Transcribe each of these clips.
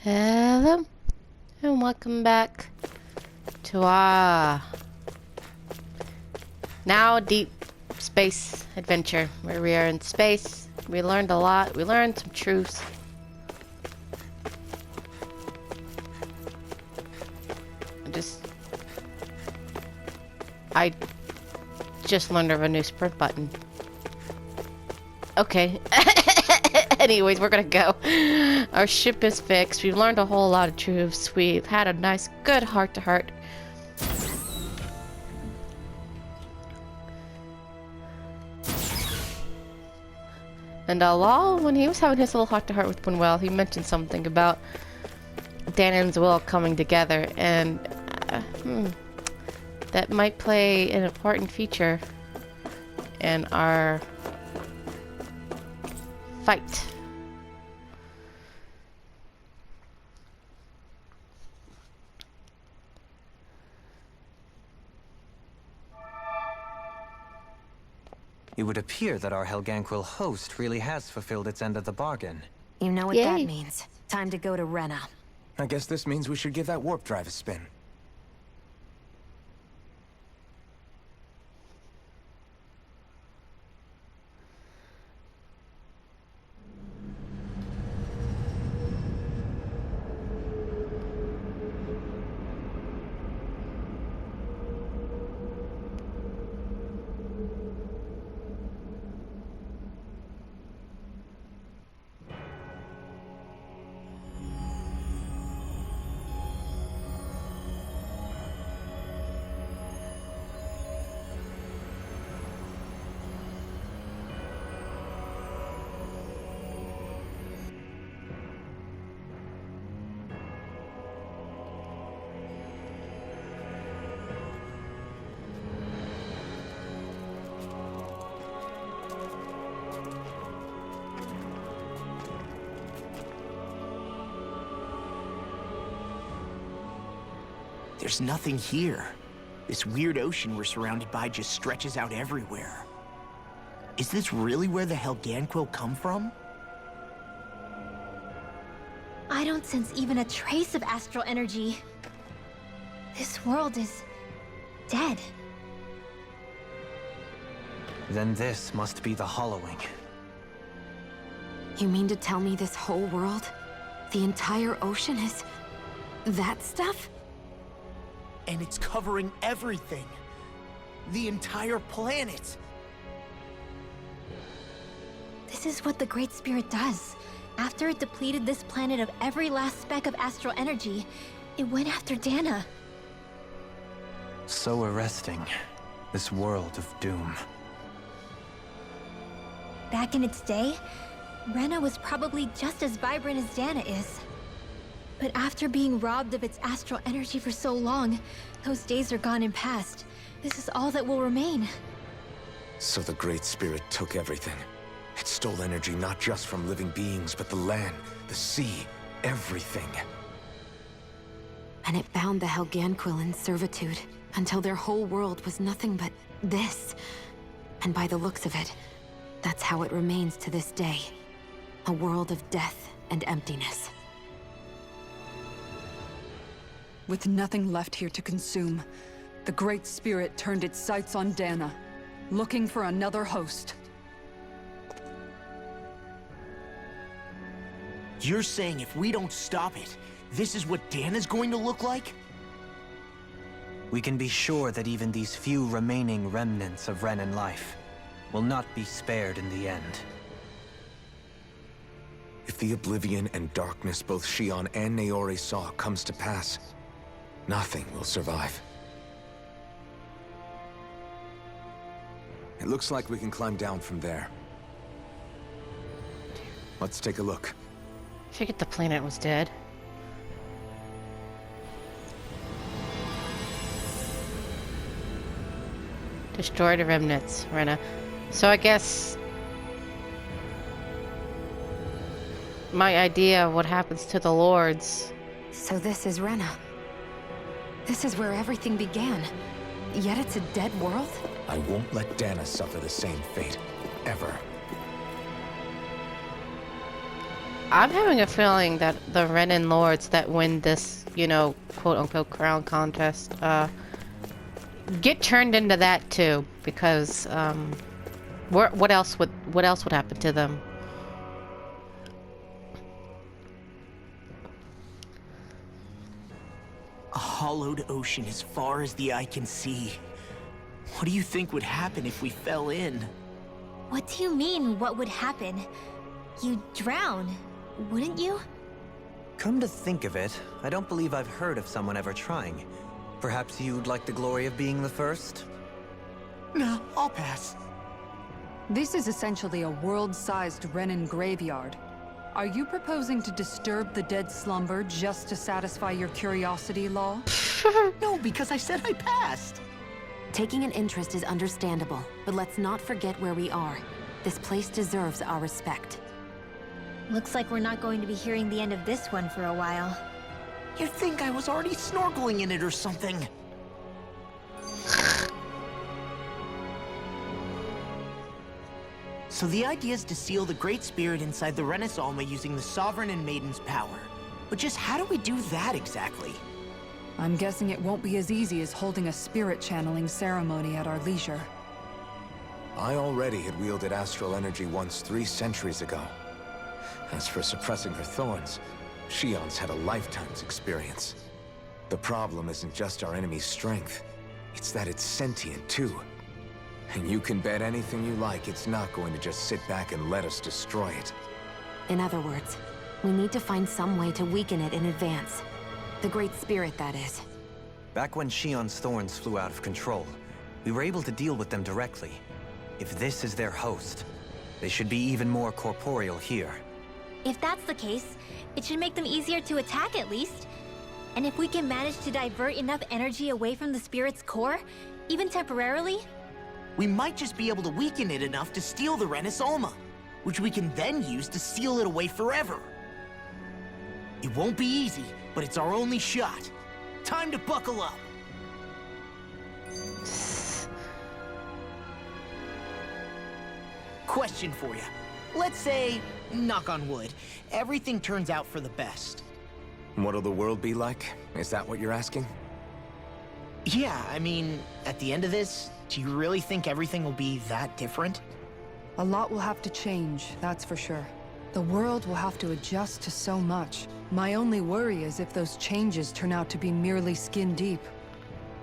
Hello, and welcome back to our now deep space adventure where we are in space. We learned a lot. We learned some truths. I just learned of a new sprint button. Okay. Anyways, we're gonna go. Our ship is fixed. We've learned a whole lot of truths. We've had a nice, good heart-to-heart. And Lal, when he was having his little heart-to-heart with Bunwell, he mentioned something about Dan and Will coming together, and that might play an important feature in our fight. It would appear that our Helganquil host really has fulfilled its end of the bargain. You know what Yay. that means. Time to go to Rena. I guess this means we should give that warp drive a spin. There's nothing here. This weird ocean we're surrounded by just stretches out everywhere. Is this really where the Helganquil come from? I don't sense even a trace of astral energy. This world is dead. Then this must be the hollowing. You mean to tell me this whole world, the entire ocean is that stuff? And it's covering everything. The entire planet. This is what the Great Spirit does. After it depleted this planet of every last speck of astral energy, it went after Dana. So arresting. This world of doom. Back in its day, Rena was probably just as vibrant as Dana is. But after being robbed of its astral energy for so long, those days are gone and past. This is all that will remain. So the Great Spirit took everything. It stole energy not just from living beings, but the land, the sea, everything. And it bound the Helganquil in servitude until their whole world was nothing but this. And by the looks of it, that's how it remains to this day. A world of death and emptiness. With nothing left here to consume, the Great Spirit turned its sights on Dana, looking for another host. You're saying if we don't stop it, this is what Dana's going to look like? We can be sure that even these few remaining remnants of Renan life will not be spared in the end. If the oblivion and darkness both Shion and Naori saw comes to pass, nothing will survive. It looks like we can climb down from there. Let's take a look. I figured the planet was dead. Destroy the remnants, Rena. So I guess my idea of what happens to the lords. So this is Rena. This is where everything began. Yet it's a dead world? I won't let Dana suffer the same fate, ever. I'm having a feeling that the Renan lords that win this, you know, quote-unquote crown contest, get turned into that too, because, what else would happen to them? A hollowed ocean as far as the eye can see. What do you think would happen if we fell in? What do you mean, what would happen? You'd drown, wouldn't you? Come to think of it, I don't believe I've heard of someone ever trying. Perhaps you'd like the glory of being the first? No, I'll pass. This is essentially a world-sized Renan graveyard. Are you proposing to disturb the dead slumber just to satisfy your curiosity, Law? No, because I said I passed. Taking an interest is understandable, but let's not forget where we are. This place deserves our respect. Looks like we're not going to be hearing the end of this one for a while. You'd think I was already snorkeling in it or something. So the idea is to seal the Great Spirit inside the Renis Alma using the Sovereign and Maiden's power. But just how do we do that exactly? I'm guessing it won't be as easy as holding a spirit channeling ceremony at our leisure. I already had wielded astral energy once 3 centuries ago. As for suppressing her thorns, Shion's had a lifetime's experience. The problem isn't just our enemy's strength, it's that it's sentient too. And you can bet anything you like it's not going to just sit back and let us destroy it. In other words, we need to find some way to weaken it in advance. The Great Spirit, that is. Back when Shion's thorns flew out of control, we were able to deal with them directly. If this is their host, they should be even more corporeal here. If that's the case, it should make them easier to attack at least. And if we can manage to divert enough energy away from the spirit's core, even temporarily, We might just be able to weaken it enough to steal the Renis Alma, which we can then use to seal it away forever. It won't be easy, but it's our only shot. Time to buckle up. Question for you. Let's say, knock on wood, everything turns out for the best. What'll the world be like? Is that what you're asking? Yeah, I mean, at the end of this, do you really think everything will be that different? A lot will have to change, that's for sure. The world will have to adjust to so much. My only worry is if those changes turn out to be merely skin deep.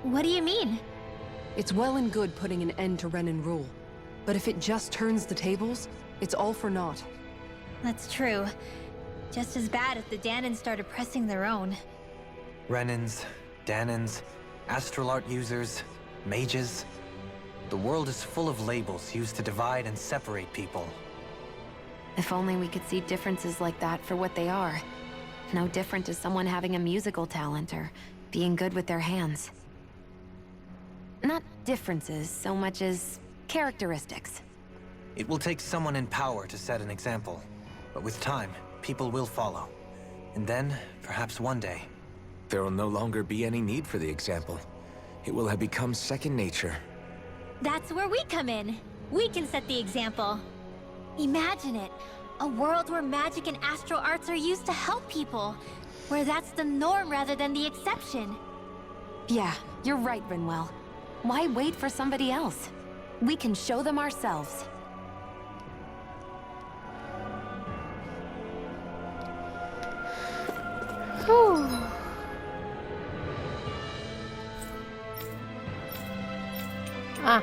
what do you mean? It's well and good putting an end to Renan rule. But if it just turns the tables, it's all for naught. That's true. Just as bad if the Danans started pressing their own. Renans, Danans, astral art users, mages. The world is full of labels used to divide and separate people. If only we could see differences like that for what they are. No different to someone having a musical talent or being good with their hands. Not differences so much as characteristics. It will take someone in power to set an example. But with time, people will follow. And then, perhaps one day, There will no longer be any need for the example. It will have become second nature. That's where we come in. We can set the example. Imagine it. A world where magic and astral arts are used to help people. Where that's the norm rather than the exception. Yeah, you're right, Rinwell. Why wait for somebody else? We can show them ourselves. Whew. Ah.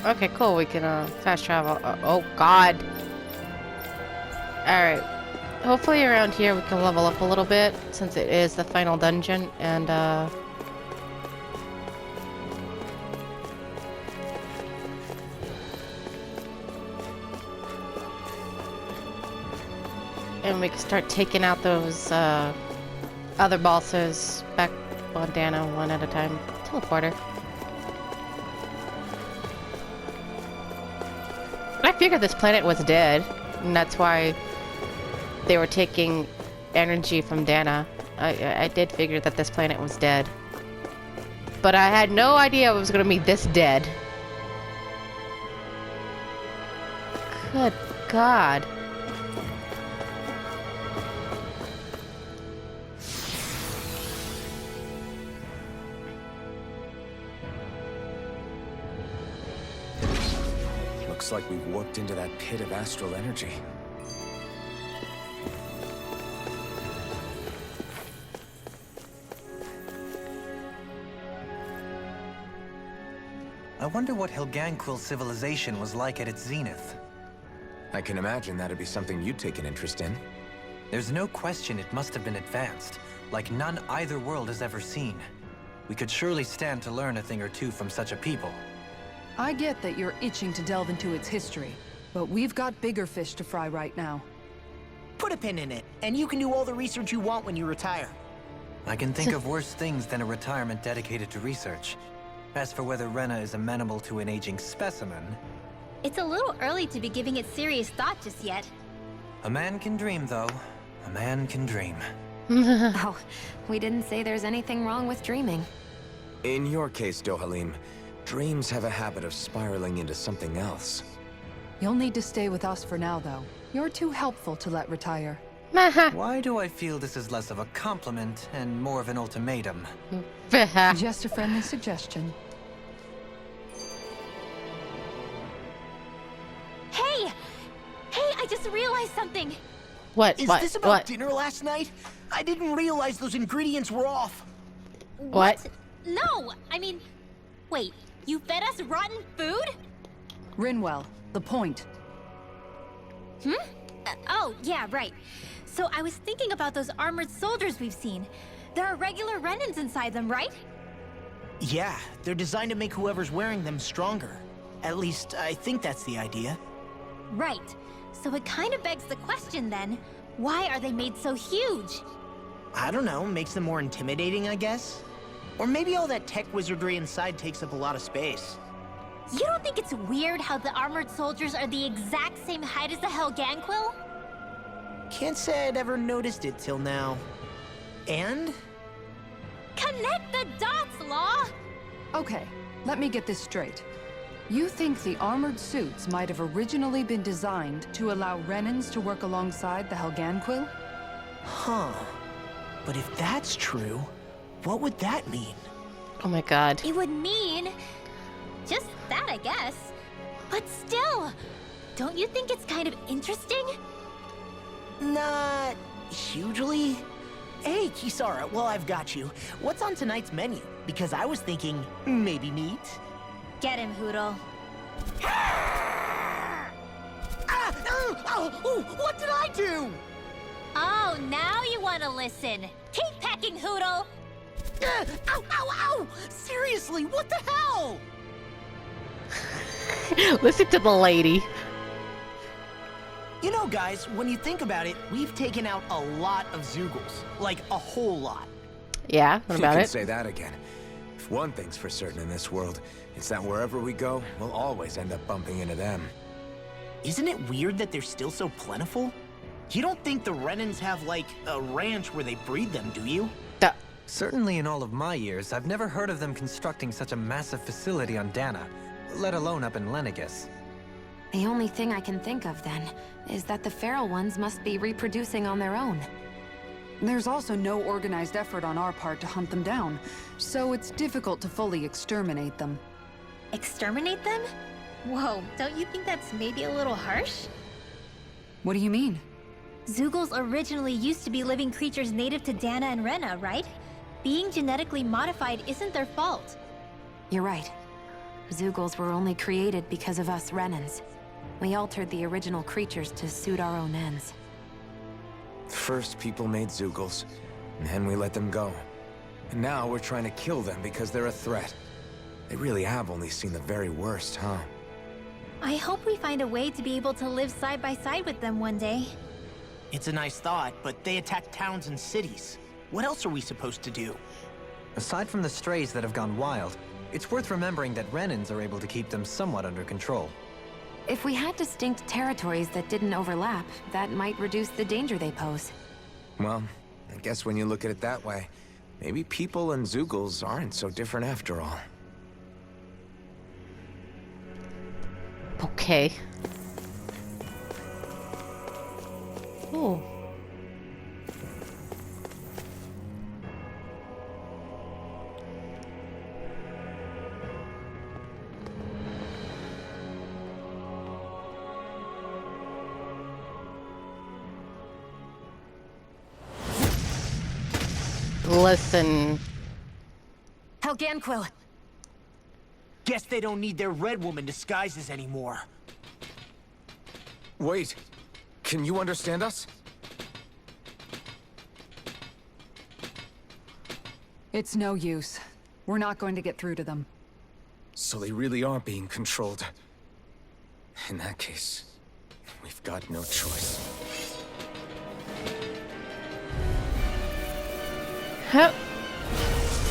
Okay, cool. We can fast travel. Oh God. All right. Hopefully around here we can level up a little bit since it is the final dungeon and we can start taking out those other bosses back on Dana one at a time. Teleporter. I figured this planet was dead, and that's why they were taking energy from Dana. I did figure that this planet was dead. But I had no idea it was going to be this dead. Good God. Looks like we've warped into that pit of astral energy. I wonder what Helganquil civilization was like at its zenith. I can imagine that'd be something you'd take an interest in. There's no question it must have been advanced, like none either world has ever seen. We could surely stand to learn a thing or two from such a people. I get that you're itching to delve into its history, but we've got bigger fish to fry right now. Put a pin in it, and you can do all the research you want when you retire. I can think of worse things than a retirement dedicated to research. As for whether Rena is amenable to an aging specimen... It's a little early to be giving it serious thought just yet. A man can dream, though. A man can dream. Oh, we didn't say there's anything wrong with dreaming. In your case, Dohalim, dreams have a habit of spiraling into something else. You'll need to stay with us for now, though. You're too helpful to let retire. Why do I feel this is less of a compliment and more of an ultimatum? Just a friendly suggestion. Hey! Hey, I just realized something! What? Is What? this about What? dinner last night? I didn't realize those ingredients were off. What? No! I mean, wait, you fed us rotten food? Rinwell, the point. Oh, yeah, right. So I was thinking about those armored soldiers we've seen. There are regular Renans inside them, right? Yeah, they're designed to make whoever's wearing them stronger. At least, I think that's the idea. Right. So it kind of begs the question then, why are they made so huge? I don't know, makes them more intimidating, I guess? Or maybe all that tech wizardry inside takes up a lot of space. You don't think it's weird how the armored soldiers are the exact same height as the Helganquil? Can't say I'd ever noticed it till now. And? Connect the dots, Law! Okay, let me get this straight. You think the armored suits might have originally been designed to allow Renans to work alongside the Helganquil? Huh. But if that's true, what would that mean? Oh my God. It would mean... just that, I guess. But still, don't you think it's kind of interesting? Not hugely. Hey, Kisara, well, I've got you. What's on tonight's menu? Because I was thinking, maybe meat? Get him, Hoodle. What did I do? Oh, now you want to listen. Keep pecking, Hoodle! Ow! Seriously, what the hell? Listen to the lady. You know, guys, when you think about it, we've taken out a lot of Zeugles. Like, a whole lot. Yeah, what You about can it? say that again. If one thing's for certain in this world, it's that wherever we go, we'll always end up bumping into them. Isn't it weird that they're still so plentiful? You don't think the Renans have, like, a ranch where they breed them, do you? Certainly in all of my years, I've never heard of them constructing such a massive facility on Dana, let alone up in Lenegus. The only thing I can think of, then, is that the feral ones must be reproducing on their own. There's also no organized effort on our part to hunt them down, so it's difficult to fully exterminate them. Exterminate them? Whoa, don't you think that's maybe a little harsh? What do you mean? Zeugles originally used to be living creatures native to Dana and Rena, right? Being genetically modified isn't their fault. You're right. Zeugles were only created because of us Renans. We altered the original creatures to suit our own ends. First, people made Zeugles, and then we let them go. And now we're trying to kill them because they're a threat. They really have only seen the very worst, huh? I hope we find a way to be able to live side by side with them one day. It's a nice thought, but they attack towns and cities. What else are we supposed to do? Aside from the strays that have gone wild, it's worth remembering that Renans are able to keep them somewhat under control. If we had distinct territories that didn't overlap, that might reduce the danger they pose. Well, I guess when you look at it that way, maybe people and Zeugles aren't so different after all. Okay. Ooh. Listen. Helganquil! Guess they don't need their Red Woman disguises anymore. Wait. Can you understand us? It's no use. We're not going to get through to them. So they really are being controlled. In that case, we've got no choice. Huh.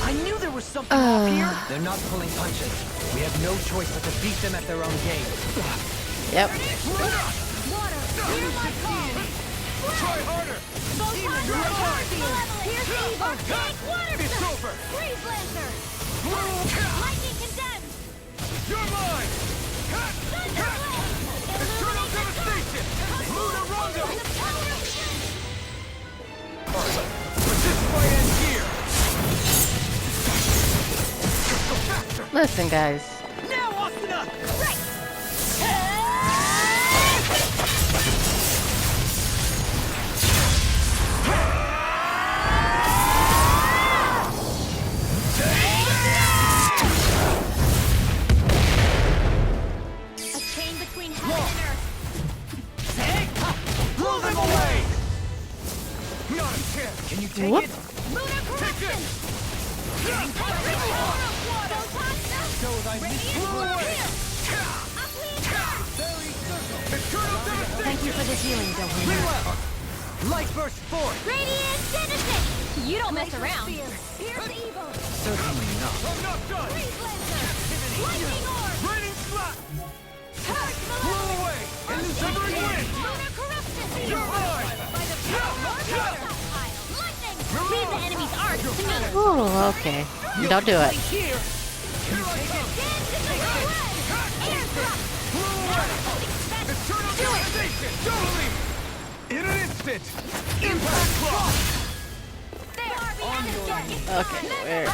I knew there was something off here! They're not pulling punches. We have no choice but to beat them at their own game. Yep. Water! Hear my call! Try harder! Photon Pierce evil! Arctic water! It's over! Freeze Lancer! Lightning condemned! You're mine! Eternal devastation! Lunar Rondo! But this fight ends here! Listen, guys. Now, Asuna! Right! A chain between heaven and earth. Blow them away! Not a chance! Can you take Whoop. it? Lunar corruption! Thank you for the healing, Delvina. Light burst forth! Radiant citizen! You don't mess around. Here's evil! Certainly not. I'm not done! Freeze Lancer! Lightning orb! Raining slap! Charge Blow Malevolence! away! And severing wind! Lunar corruption! You're mine! By the power of your stockpile! Lightning! Leave the enemy's arc to me! Ooh, okay. Don't do it. Here! Eternal devastation! Totally! In an instant! Impact block! Okay, where are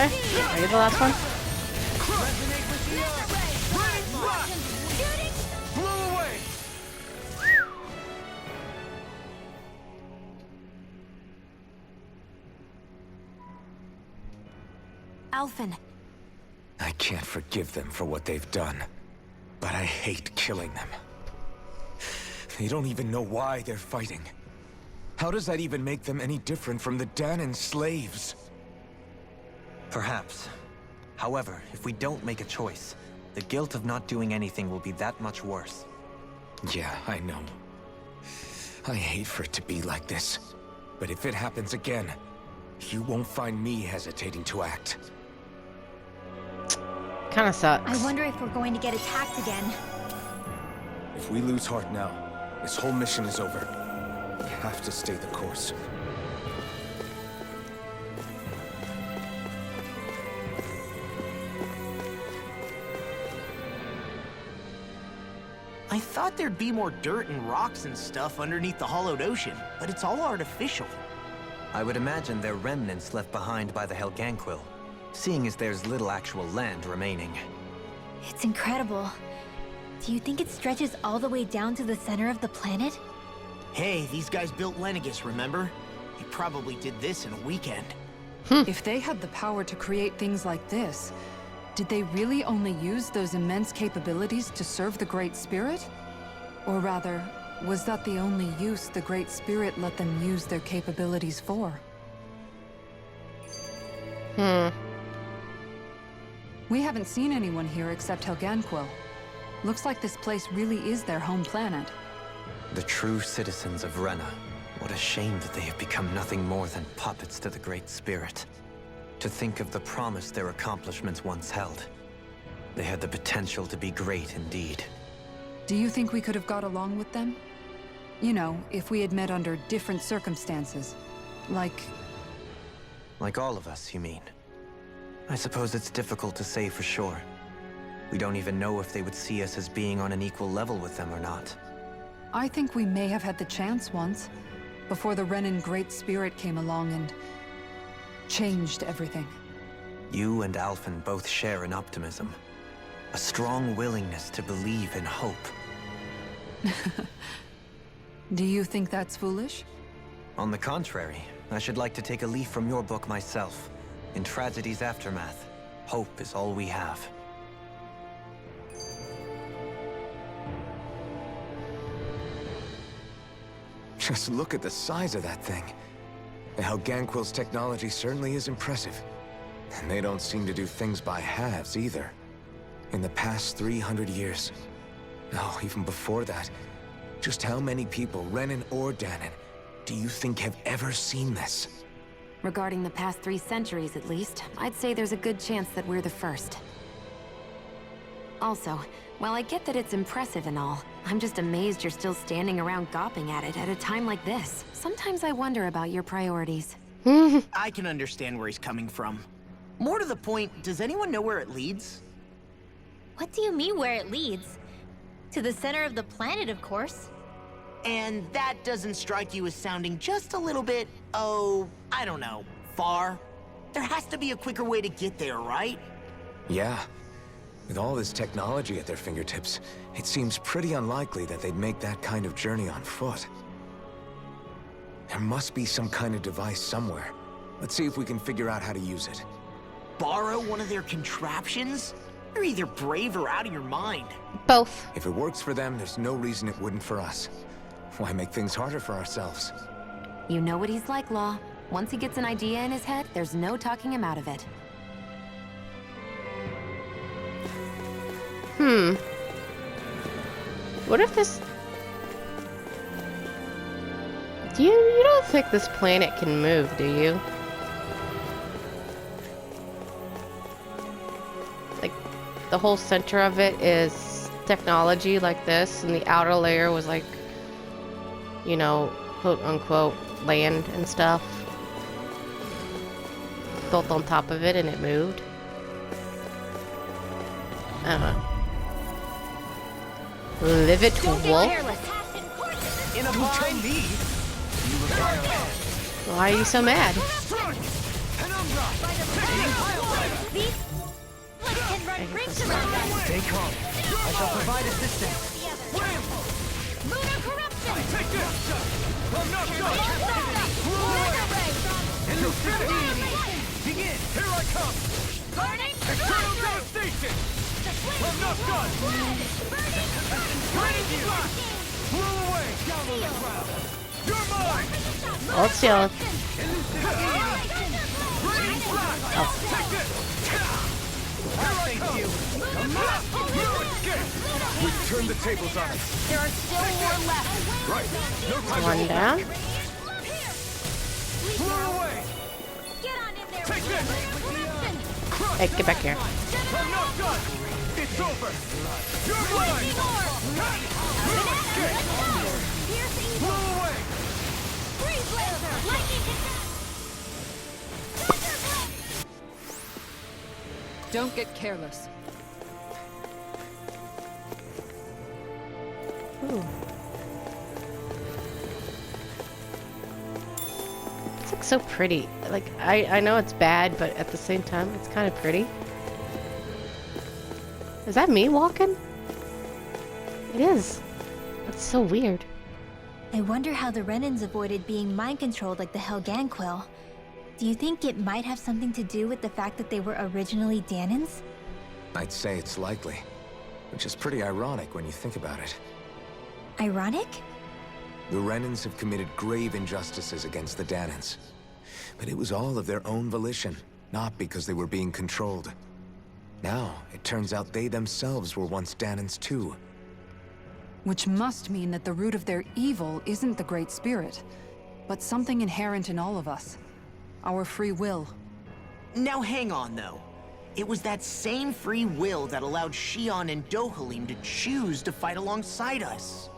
you? Are you the last one? Raining slap! Blow away! Alphen. I can't forgive them for what they've done, but I hate killing them. They don't even know why they're fighting. How does that even make them any different from the Danon slaves? Perhaps. However, if we don't make a choice, the guilt of not doing anything will be that much worse. Yeah, I know. I hate for it to be like this. But if it happens again, you won't find me hesitating to act. Kinda sucks. I wonder if we're going to get attacked again. If we lose heart now, this whole mission is over. We have to stay the course. I thought there'd be more dirt and rocks and stuff underneath the hollowed ocean, but it's all artificial. I would imagine they're remnants left behind by the Helganquil, seeing as there's little actual land remaining. It's incredible. Do you think it stretches all the way down to the center of the planet? Hey, these guys built Lenegis, remember? They probably did this in a weekend. If they had the power to create things like this, did they really only use those immense capabilities to serve the Great Spirit? Or rather, was that the only use the Great Spirit let them use their capabilities for? We haven't seen anyone here except Helganquil. Looks like this place really is their home planet. The true citizens of Rena. What a shame that they have become nothing more than puppets to the Great Spirit. To think of the promise their accomplishments once held. They had the potential to be great indeed. Do you think we could have got along with them? You know, if we had met under different circumstances. Like all of us, you mean? I suppose it's difficult to say for sure. We don't even know if they would see us as being on an equal level with them or not. I think we may have had the chance once, before the Renan Great Spirit came along and changed everything. You and Alphen both share an optimism. A strong willingness to believe in hope. Do you think that's foolish? On the contrary, I should like to take a leaf from your book myself. In tragedy's aftermath, hope is all we have. Just look at the size of that thing. The Helganquil's technology certainly is impressive. And they don't seem to do things by halves either. In the past 300 years, no, even before that, just how many people, Renan or Danon, do you think have ever seen this? Regarding the past 3 centuries at least, I'd say there's a good chance that we're the first. Also, while I get that it's impressive and all, I'm just amazed you're still standing around gawping at it at a time like this. Sometimes I wonder about your priorities. I can understand where he's coming from. More to the point, does anyone know where it leads? What do you mean where it leads? To the center of the planet, of course. And that doesn't strike you as sounding just a little bit, oh, I don't know, far? There has to be a quicker way to get there, right? Yeah. With all this technology at their fingertips, it seems pretty unlikely that they'd make that kind of journey on foot. There must be some kind of device somewhere. Let's see if we can figure out how to use it. Borrow one of their contraptions? You're either brave or out of your mind. Both. If it works for them, there's no reason it wouldn't for us. Why make things harder for ourselves? You know what he's like, Law. Once he gets an idea in his head, there's no talking him out of it. What if this... You don't think this planet can move, do you? Like, the whole center of it is technology like this, and the outer layer was like, you know, quote-unquote, land and stuff. Built on top of it, and it moved. I don't know. Live it, wolf. In a blind me. Why are you so mad? Stay calm. I shall provide assistance. Begin! Here I come! Eternal devastation! I'm not done! Ready you! Blow away! Down on the ground! You're mine! Hold still. Ready flash! Take this! Here I come! You escape! We've turned the tables on it! There are still more left. Right! No time One to down. blow away! Get on in there. Take this! Hey, get back here. I'm not done! It's over! You're mine! You escape! Blow away! Freeze laser. Lightning Don't get careless. Ooh. It's like so pretty. Like, I know it's bad, but at the same time, it's kind of pretty. Is that me walking? It is. That's so weird. I wonder how the Renans avoided being mind-controlled like the Helganquil. Do you think it might have something to do with the fact that they were originally Danons? I'd say it's likely. Which is pretty ironic when you think about it. Ironic? The Renans have committed grave injustices against the Danons. But it was all of their own volition, not because they were being controlled. Now, it turns out they themselves were once Danons too. Which must mean that the root of their evil isn't the Great Spirit, but something inherent in all of us. Our free will. Now hang on, though. It was that same free will that allowed Xion and Dohalim to choose to fight alongside us.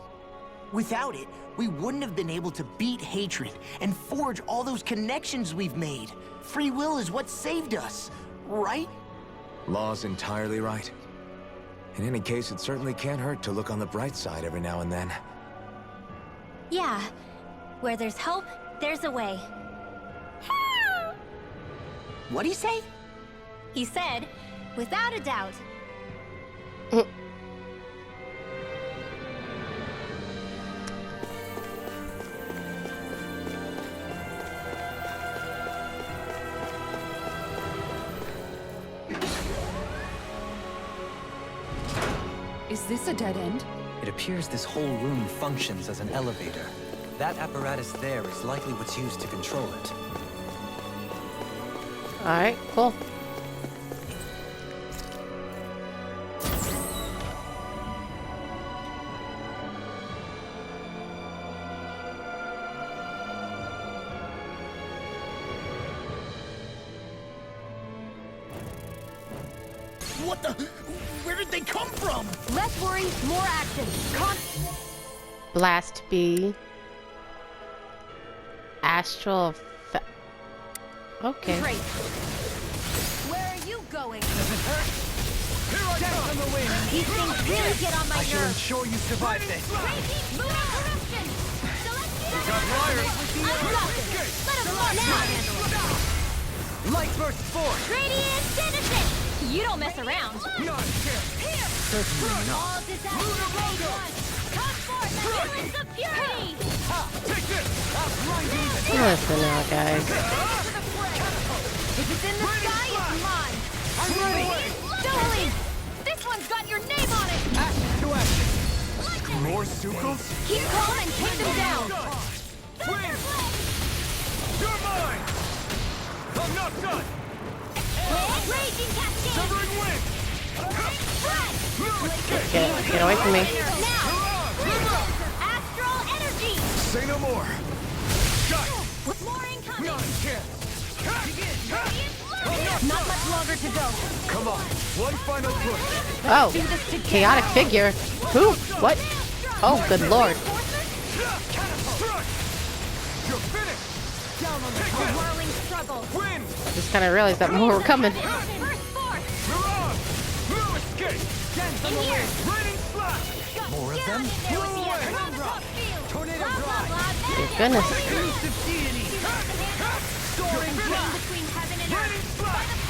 Without it, we wouldn't have been able to beat hatred and forge all those connections we've made. Free will is what saved us, right? Law's entirely right. In any case, it certainly can't hurt to look on the bright side every now and then. Yeah. Where there's hope, there's a way. What'd he say? He said, without a doubt. Is this a dead end? It appears this whole room functions as an elevator. That apparatus there is likely what's used to control it. Alright, cool. What the? Where did they come from? Less worry, more action. Blast B. Astral. Okay. Great. Where are you going? Here I come from the wing. These things really get on my I shall nerves. ensure you survive this. Crazy lunar eruption. Celestial Got wires. Let him run now. Light burst force! Radiant citizen. You don't mess around. Not a chance. Certainly not. All disaster phase one. Come forth and humans of purity. Take this. Listen now, guys. If it's in the sky, it's mine. I'm ready. Don't leave. This one's got your name on it. Action to action! More Sukals? Keep calm and take them down. Win! You're mine! I'm not done! Raging cascade. Severing wind! Get away from me. Now. Astral energy. Say no more! Shot! More incoming. Not a chance! Not much longer to go. Come on, one final push! Oh, chaotic figure. Who? What? Oh, good lord. You're finished! Down on the whirling struggle. Win! Just kind of realized that more were coming. First force. You're on! No escape! In here. Raining slash! More of them? Tornado drive! Dear goodness. Elusive deity! Soaring blast! Between heaven and earth. Raining slash!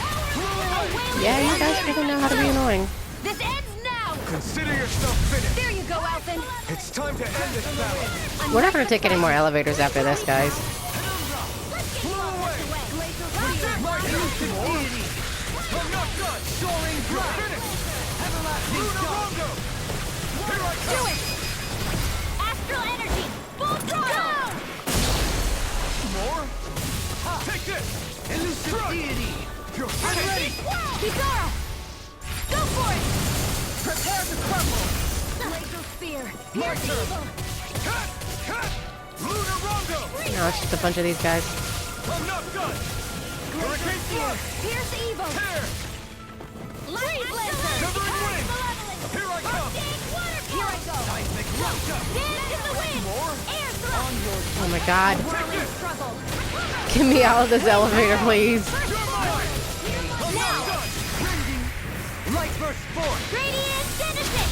Yeah, you guys freaking know how to be annoying. This ends now. Consider yourself finished! There you go, Alphen. It's time to end this battle! We're not going to take any more elevators after this, guys. Blow away! My elusive deity! I'm not done! Soaring blast! Finish! Everlasting Lunarongo! Here I Do come! it. Astral energy. Full throttle. More? Take this! Elusive deity! You're finished! Kikara. Go for it. Prepare to crumble! Laser spear. My Here's turn! evil. Cut! Cut! Lunarongo! No, it's just a bunch of these guys. I'm not done! Hurricane Thrust! Here's evil. Tear! Light blazer. Severing wind! Here I come! Here I go. Seismic roundup! Dance in the wind. More? Air thrust. Oh my god. Whirling struggle. Get me out of this elevator, please. You're mine! I'm not Now. done! Light burst force! Radiant citizen.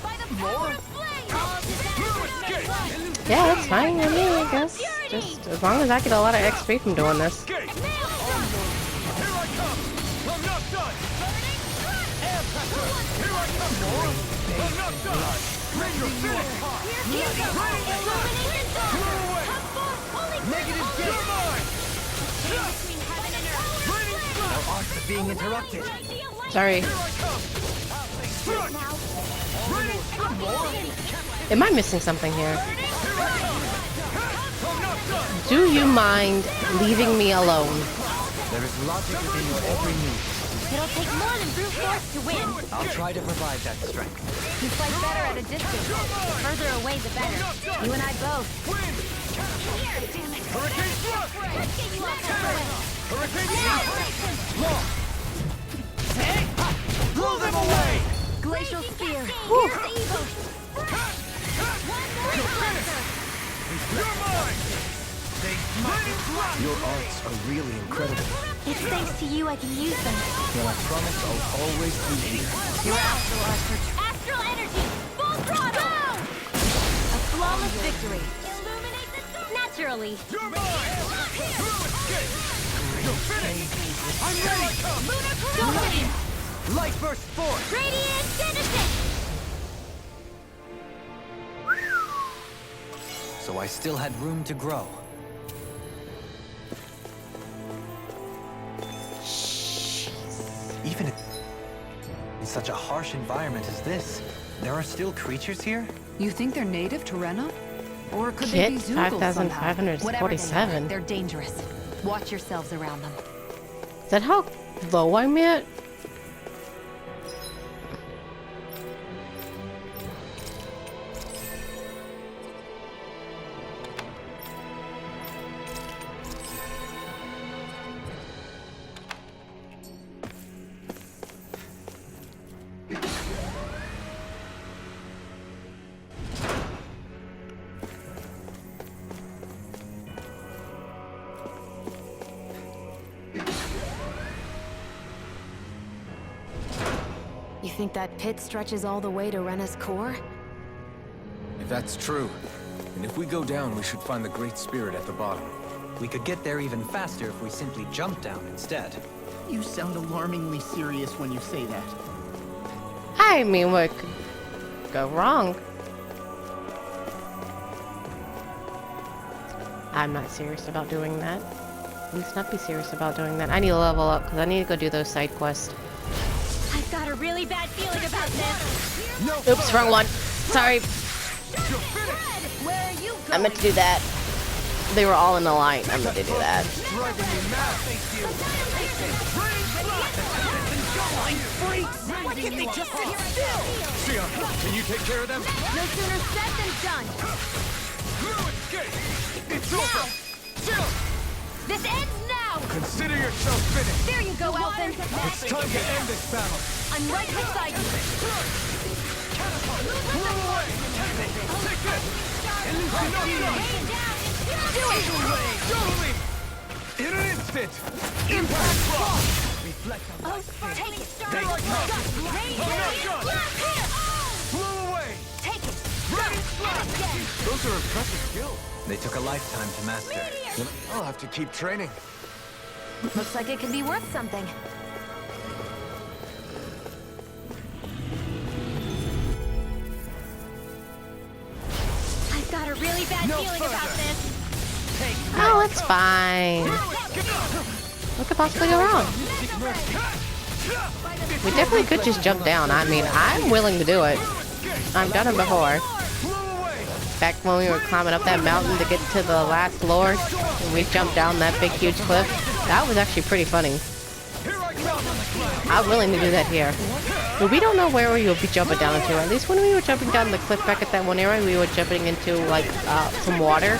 By the power More? of flame. All disasters escape! make one. Yeah, that's fine with me, I guess. Just as long as I get a lot of XP from doing this. Escape! Here I come! I'm not done! Air pressure! Here I come! More? I'm not done! You're finished! Here you go. Illumination Blow sword. away! Come forth. Holy Negative crystal. You're mine! Between heaven and earth. Raining slash! Our arts are being interrupted. Sorry. Here I come! Thrust! Raining slash! More? Am I missing something here? Here I come! I'm not done! Do you mind leaving me alone? There is logic within your every move. It'll take more than brute force to win. I'll try to provide that strength. You fight better at a distance. The further away, the better. You and I both. Wind! Here, damn it. Hurricane Thrust! Let's get you off that way. Hurricane Now, Thrust! Lost! Blow them away! glacial spear. Here's evil. You're finished! You're mine! Raining slash! Your arts are really incredible. It's thanks to you I can use them. Well, I promise I'll always be here. Your astral energy. Full throttle. A flawless victory. Naturally. You're mine! You escape! You're finished! I'm ready! Go Light burst forth! Radiant citizen! So I still had room to grow. Even in such a harsh environment as this, there are still creatures here? You think they're native to Rena? Or could they be Kit, Zoogles somehow? 5,547. They're dangerous. Watch yourselves around them. Is that how low I'm at? You think that pit stretches all the way to Rena's core? If that's true, and if we go down, we should find the Great Spirit at the bottom. We could get there even faster if we simply jump down instead. You sound alarmingly serious when you say that. I mean, what could go wrong? I'm not serious about doing that. Let's not be serious about doing that. I need to level up because I need to go do those side quests. I've got a really bad feeling about this. Oops, wrong one. Sorry. Where are you going? I meant to do that. They were all in the line. I meant to do that. Driving me mad, thank you! Why can't they just sit still? Sia, can you take care of them? No sooner said than done. You escape! It's over! Sia, This ends now. consider yourself finished! There you go, Alvin. It's time to end this battle! I'm right beside you. Move away! Take this! I'm not done! Do it. Totally! In an instant! Impact block! Oh, take it. Here I come! I'm not done! Blow away! Take it. Ready, slap! Again. Those are impressive skills. They took a lifetime to master. Then I'll have to keep training. Looks like it could be worth something. I've got a really bad feeling about this. Oh, it's fine. What could possibly go wrong? We definitely could just jump down. I mean, I'm willing to do it. I've done it before. Back when we were climbing up that mountain to get to the last lord, and we jumped down that big, huge cliff. That was actually pretty funny. I'm willing to do that here. But we don't know where we will be jumping down into. At least when we were jumping down the cliff back at that one area, we were jumping into, like, some water.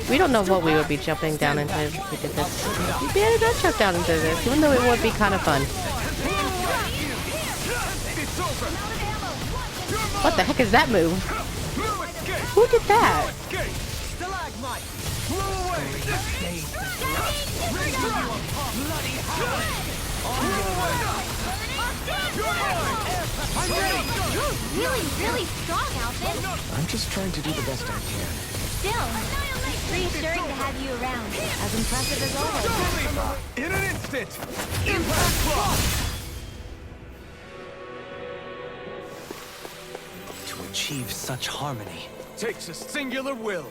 We don't know what we would be jumping down into if we did this. We better not jump down into this, even though it would be kind of fun. What the heck is that move? Who did that? Really, really strong, Alvin. I'm just trying to do the best I can. Still, reassuring to have you around. As impressive as always. In an instant! Impact block! To achieve such harmony. Takes a singular will.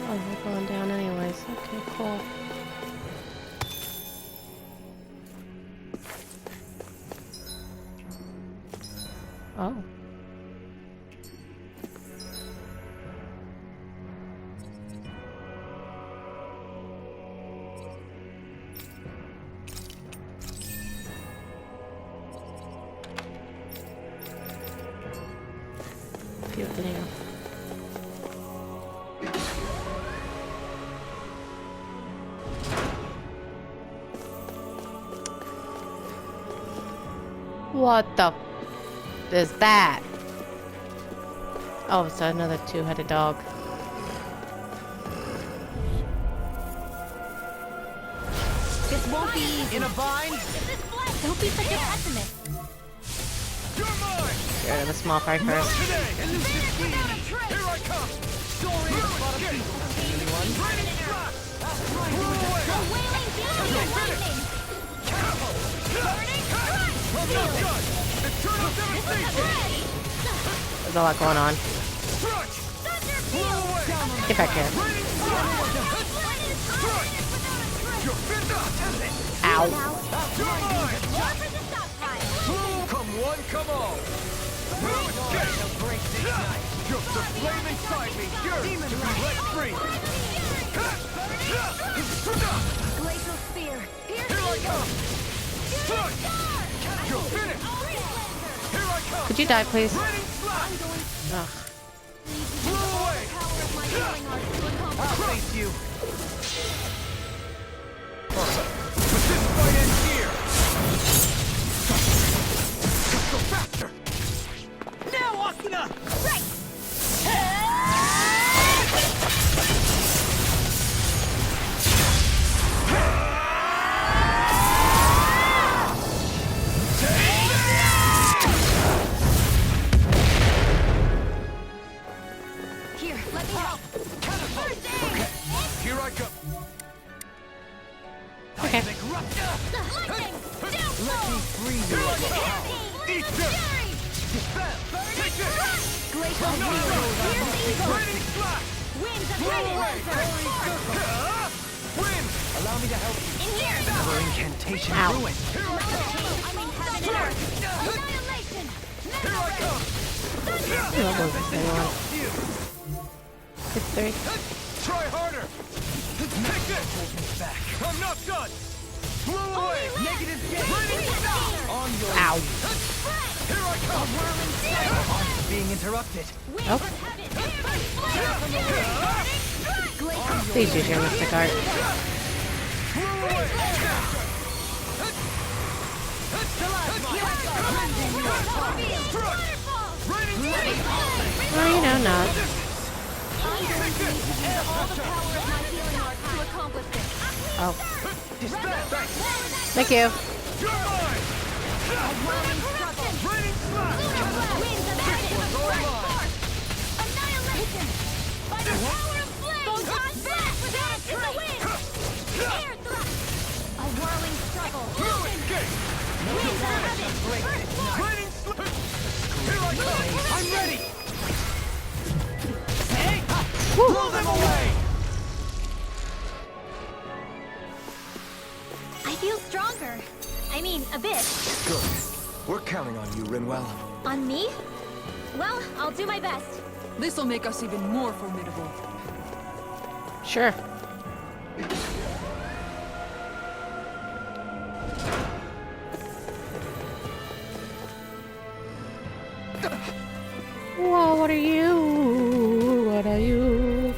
Oh, we're going down anyways. Okay, cool. Oh. Cute video. What the is that? Oh, it's another two-headed dog. This won't be easy. In a bind? Don't be such a pessimist. You're mine! Get rid of the small fry first. Today! Here I come! Soaring to the spot of peace. Anyone? I'm not done! Eternal devastation! There's a lot going on. Stretch! Blow away! Get back here. You're finished! Ow. You're mine! Come one, come all! No escape! You're the flame inside me, yours to be let free! Glacial spear. Here I come! Stretch! You're finished! Here I come! Could you die, please? Raining slash! Ugh. Blow away! I'll face you! But this fight ends here! Let's go faster! Now, Asuna! Right! Here, let me help. Here I come! Okay. Let me free you! Eat this! Take this! Glacial I'm not wheel. done! Raining slash! Winds of Blow Raining away! Lancer! Win! Allow me to help you. In here! Our incantation Ow. ruined. Here I come! I mean heaven and earth! Annihilation! Here I come! Anyone? You! It's 3. Try harder! Take this! Back. I'm not done! Blow away! Negative gain. On your Ow. Here I come! being interrupted. Oh. Please use your mystic art. Blow away! Raining slash! Well, you know, not. Oh. Thank you. You're mine! Raining slash! You escape! Raining slash! Here I come! I'm ready! Hey! Blow them away! I feel stronger. I mean, a bit. Good. We're counting on you, Rinwell. On me? Well, I'll do my best. This'll make us even more formidable. Sure. Whoa, what are you? What are you?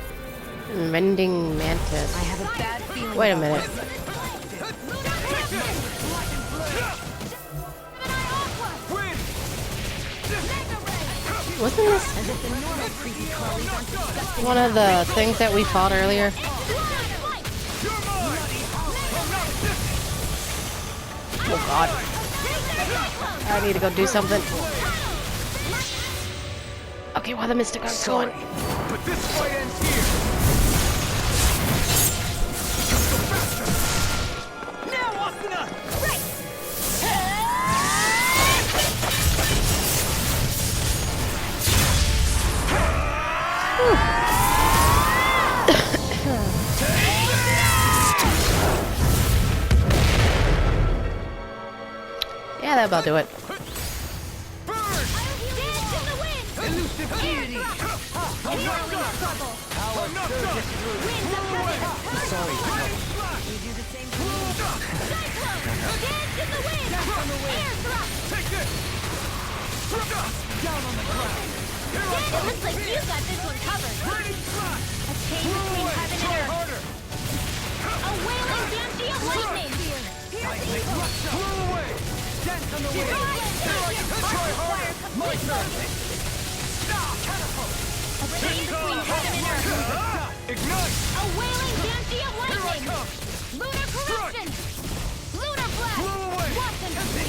Mending mantis. I have a bad feeling. Wait a minute. Win! Wasn't this one of the things that we fought earlier? You're mine! Oh god. I need to go do something. Okay, while the Mystic Art's going. But this fight ends here! Now, Asuna! Right! Yeah, that'll about do it. Elusive deity! I'm not done! I'm not done! Blow away! Sorry. Raining slash! Take this! Down on the ground. Here I come! Looks like you got this one covered. Raining slash! A chain Blow between away! heaven Try and earth. harder! A wailing banshee of lightning. Blow away! Dance on the wind. Try harder! My turn! A chain between heaven and earth. Ignite! A wailing banshee of Here I lightning. come! Lunar corruption. Lunar blast. Blow away!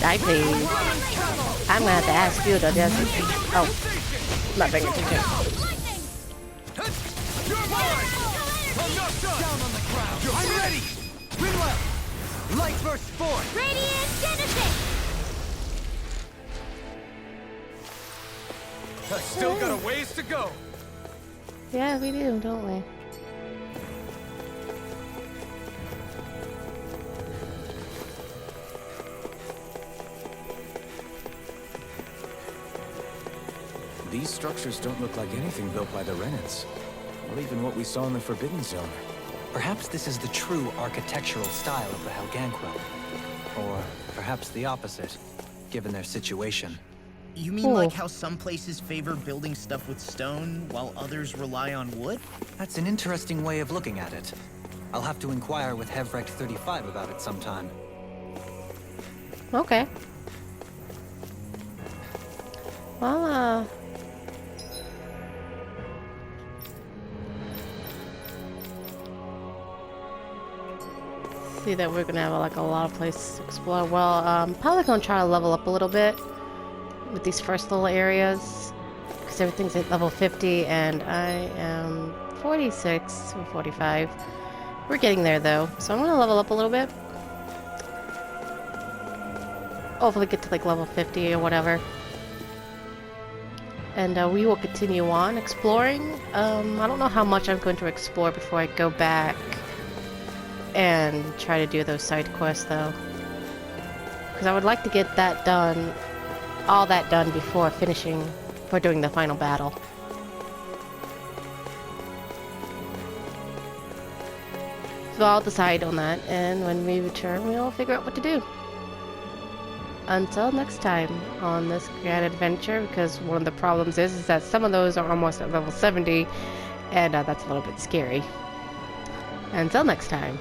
Die, please. Whirling trouble. I'm gonna have to ask you to just. Oh, I'm not paying attention. Lightning. You're mine! I'm not done! Down on the ground. I'm ready! Rinwell! Light burst forth! Radiant Genesis! I still got a ways to go. Yeah, we do, don't we? These structures don't look like anything built by the Renans, or even what we saw in the Forbidden Zone. Perhaps this is the true architectural style of the Helganquil. Or perhaps the opposite, given their situation. You mean like how some places favor building stuff with stone, while others rely on wood? That's an interesting way of looking at it. I'll have to inquire with Hevrect 35 about it sometime. Okay. Well, see that we're gonna have like a lot of places to explore. Well, probably gonna try to level up a little bit with these first little areas because everything's at level 50 and I am 46 or 45. We're getting there though, so I'm gonna level up a little bit. Hopefully get to like level 50 or whatever. And we will continue on exploring. I don't know how much I'm going to explore before I go back and try to do those side quests though, because I would like to get that done, all that done before doing the final battle. So I'll decide on that, and when we return we'll figure out what to do. Until next time on this grand adventure, because one of the problems is that some of those are almost at level 70 and that's a little bit scary. Until next time.